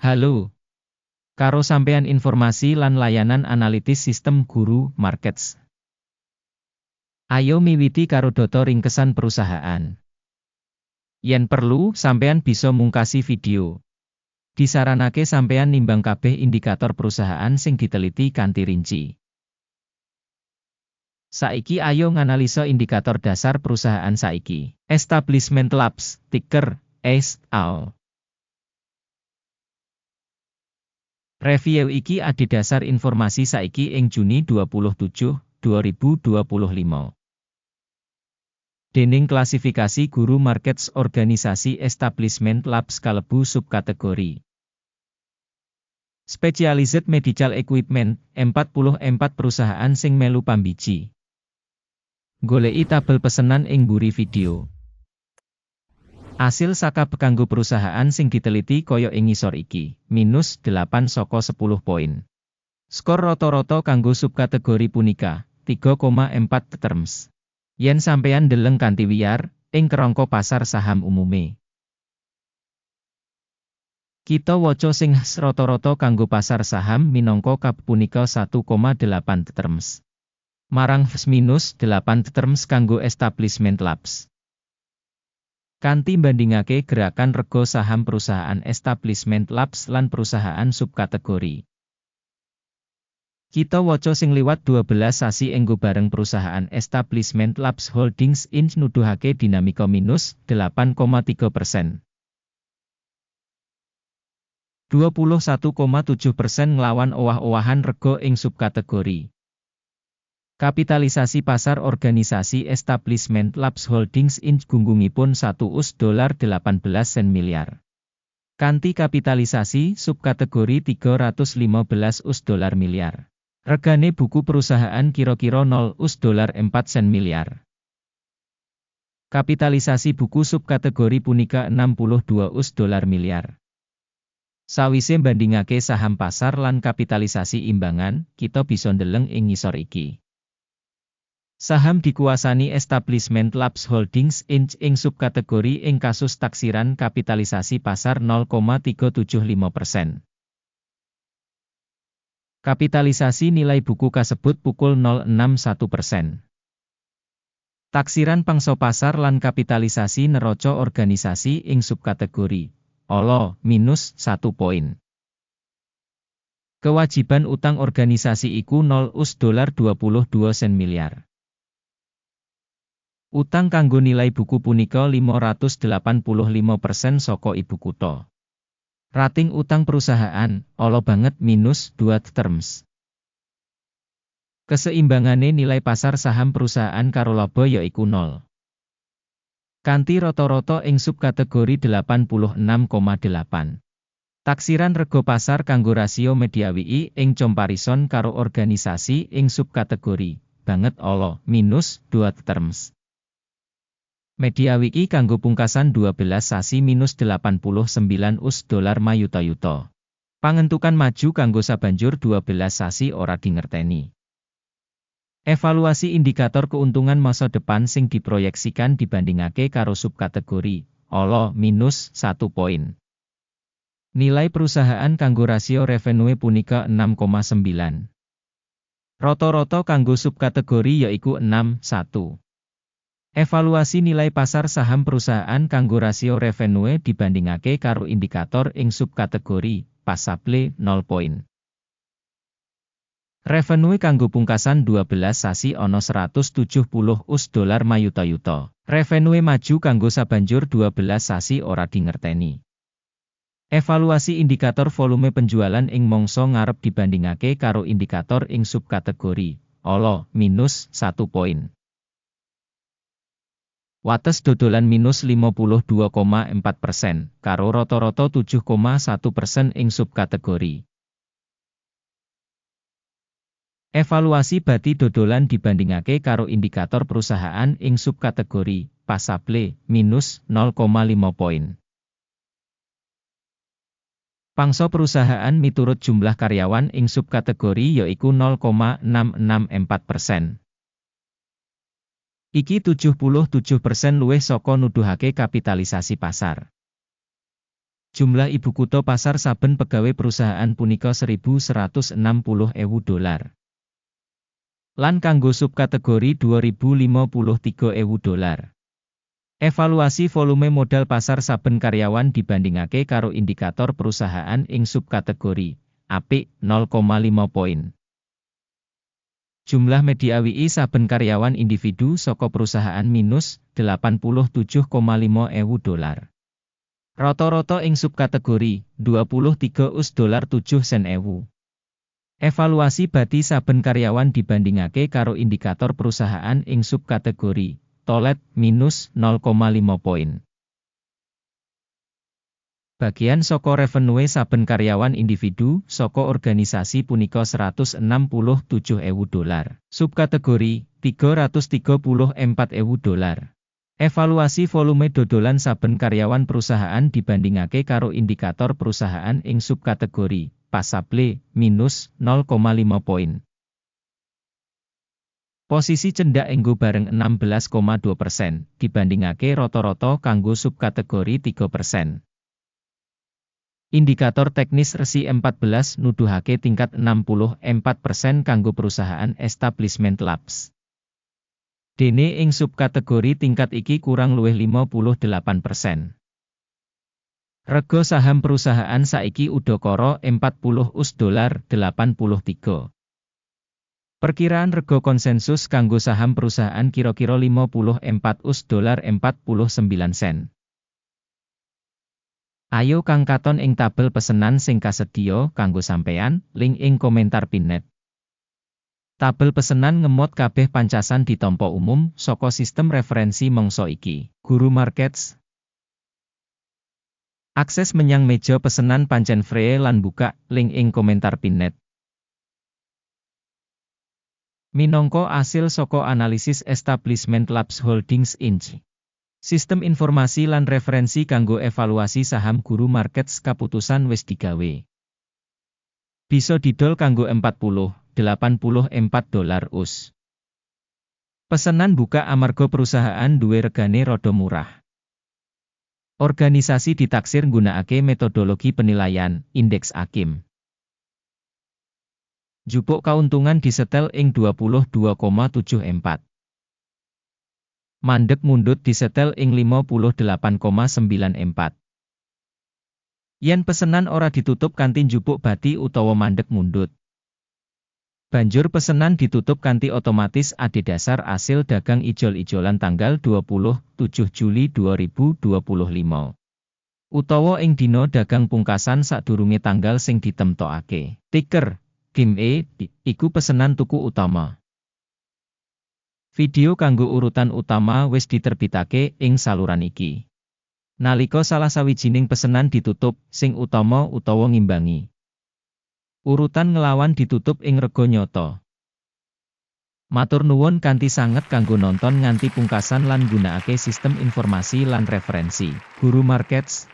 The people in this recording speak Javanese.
Halo, karo sampeyan informasi lan layanan analitis sistem guru markets. Ayo miwiti karo data ringkesan perusahaan. Yen perlu, sampeyan bisa mungkasi video. Disaranake sampeyan nimbang kabeh indikator perusahaan sing diteliti kanthi rinci. Saiki ayo nganalisa indikator dasar perusahaan saiki. Establishment Labs, ticker ESAL. Review iki adhedhasar informasi saiki ing Juni 27, 2025. Déning klasifikasi guru markets organisasi Establishment Labs kalebu subkategori. Specialized Medical Equipment, 44 perusahaan sing melu pambiji. Goleki tabel pesenan ing mburi video. Asil saka kanggo perusahaan sing diteliti kaya ing ngisor iki, minus 8 saka 10 poin. Skor rata-rata kanggo subkategori punika, 3,4 terms. Yen sampeyan ndeleng kanthi wiyar, ing kerangka pasar saham umume. Kita waca sing rata-rata kanggo pasar saham minangka kap punika 1,8 terms. Marang minus 8 terms kanggo Establishment Labs. Kanthi bandingake gerakan rega saham perusahaan Establishment Labs lan perusahaan subkategori. Kita waca sing liwat 12 sasi enggo bareng perusahaan Establishment Labs Holdings Inc. nuduhake dinamika minus 8,3%. 21,7% nglawan owah-owahan rega ing subkategori. Kapitalisasi pasar organisasi Establishment Labs Holdings Inc. gunggungipun $1,18 miliar. Kanthi kapitalisasi subkategori $315 miliar. Regane buku perusahaan kira-kira $0,04 miliar. Kapitalisasi buku subkategori punika $62 miliar. Sawise bandingake saham pasar lan kapitalisasi imbangan, kita bisa ndeleng ing ngisor iki. Saham dikuasani Establishment Labs Holdings Inc. ing subkategori ing kasus taksiran kapitalisasi pasar 0,375%. Kapitalisasi nilai buku kasebut pukul 0,61%. Taksiran pangsa pasar lan kapitalisasi neraca organisasi ing subkategori olo minus 1 poin. Kewajiban utang organisasi iku $0,22 miliar. Utang kanggo nilai buku punika 585% saka ibu kutha. Rating utang perusahaan, ala banget minus 2 terms. Keseimbangane nilai pasar saham perusahaan karo laba yaiku 0. Kanthi rata-rata ing subkategori 86,8. Taksiran rega pasar kanggo rasio media WI ing comparison karo organisasi ing subkategori, banget ala, minus 2 terms. Media wiki kanggo pungkasan 12 sasi minus $89 mayuta-yuta. Pangentukan maju kanggo sabanjur 12 sasi ora dingerteni. Evaluasi indikator keuntungan masa depan sing diproyeksikan dibandingake karo subkategori, olo minus 1 poin. Nilai perusahaan kanggo rasio revenue punika 6,9. Rata-rata kanggo subkategori yaiku 6,1. Evaluasi nilai pasar saham perusahaan kanggo rasio revenue dibandingake karo indikator ing subkategori, pasable 0 poin. Revenue kanggo pungkasan 12 sasi ana $170 mayuta-yuta. Revenue maju kanggo sabanjur 12 sasi ora dingerteni. Evaluasi indikator volume penjualan ing mangsa ngarep dibandingake karo indikator ing subkategori, olo minus 1 poin. Wates dodolan minus 52,4%, karo rata-rata 7,1% ing subkategori. Evaluasi bati dodolan dibandingake karo indikator perusahaan ing subkategori, pasable, minus 0,5 poin. Pangsa perusahaan miturut jumlah karyawan ing subkategori yaiku 0,664%. Iki 77% luwih saka nuduhake kapitalisasi pasar. Jumlah ibu kutha pasar saben pegawai perusahaan punika $1.160.000. Lan kanggo subkategori $2.053.000. Evaluasi volume modal pasar saben karyawan dibandingake karo indikator perusahaan ing subkategori apik 0,5 poin. Jumlah media WI saben karyawan individu saka perusahaan minus $87.500. Rata-rata ing subkategori $23.07. Evaluasi bati saben karyawan dibandingake karo indikator perusahaan ing subkategori tolet minus 0,5 poin. Bagian saka revenue saben karyawan individu saka organisasi punika $167.000. Subkategori $334.000. Evaluasi volume dodolan saben karyawan perusahaan dibandingake karo indikator perusahaan ing subkategori pasable minus 0,5 poin. Posisi cendak enggo bareng 16,2%, dibandingake rata-rata kanggo subkategori 3%. Indikator teknis resi 14 nuduhake tingkat 64% kanggo perusahaan establishment labs. Dene ing subkategori tingkat iki kurang luwih 58%. Rega saham perusahaan saiki udakara $40.83. Perkiraan rega konsensus kanggo saham perusahaan kira-kira $54.49. Ayo kang katon ing tabel pesenan sing kasedhiya kanggo sampeyan, link ing komentar pinned. Tabel pesenan ngemot kabeh pancasan ditampa umum saka sistem referensi mangsa iki. Guru Markets. Akses menyang meja pesenan pancen free lan buka, link ing komentar pinned. Minangka asil saka analisis Establishment Labs Holdings Inc. Sistem informasi lan referensi kanggo evaluasi saham Guru Markets kaputusan wis digawe. Bisa didol kanggo $84 US. Pesenan buka amarga perusahaan duwe regane rada murah. Organisasi ditaksir nggunakake metodologi penilaian indeks AKIM. Jupuk kauntungan disetel ing 22,74. Mandeg mundut disetel ing 58,94. Yen pesenan ora ditutup kanthi njupuk bati utawa mandeg mundut, banjur pesenan ditutup kanthi otomatis adhedhasar asil dagang ijol-ijolan tanggal 27 Juli 2025. Utawa ing dina dagang pungkasan sadurunge tanggal sing ditemtokake. Ticker GIM-E iku pesenan tuku utama. Video kanggo urutan utama wis diterbitake ing saluran iki. Nalika salah sawijining pesenan ditutup, sing utama utawa ngimbangi. Urutan ngelawan ditutup ing rega nyata. Matur nuwun kanthi sanget kanggo nonton nganti pungkasan lan nggunakake sistem informasi lan referensi Guru Markets.